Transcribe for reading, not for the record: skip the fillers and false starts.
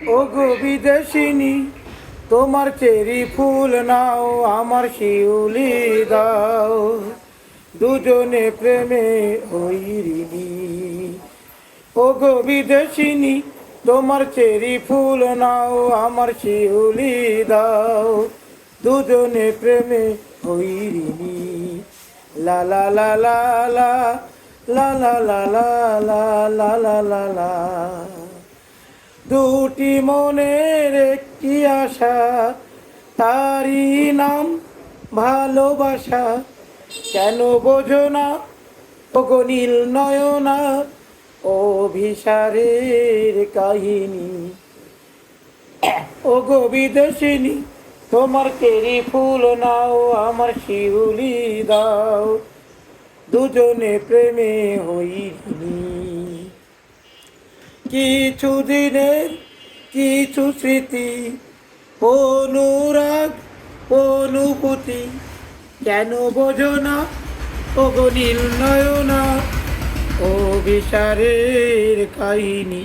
ও গো বিদেশিনী, তোমার চেরি ফুল নাও, আমার শিউলি দাও, দুজনে প্রেমে হইরিনি। ও গো বিদেশিনী, তোমার চেরি ফুল নাও, আমার শিউলি দাও, দুজনে প্রেমে হইরিনি। লা লা লা লা লা লা লা লা লা লা লা লা লা। দুটি মনের একটি আশা, তারই নাম ভালোবাসা। কেন বোঝো না ওগো নীল নয়না, অভিসারের কাহিনী। ওগো বিদেশিনী, তোমার চেরি ফুল নাও, আমার শিউলি দাও, দুজনে প্রেমে হইনি। কিছু দিনের কিছু স্মৃতি, অনুরাগ অনুভূতি। কেন বোঝো না ওগো নীল নয়না, অভিসারের কাহিনী।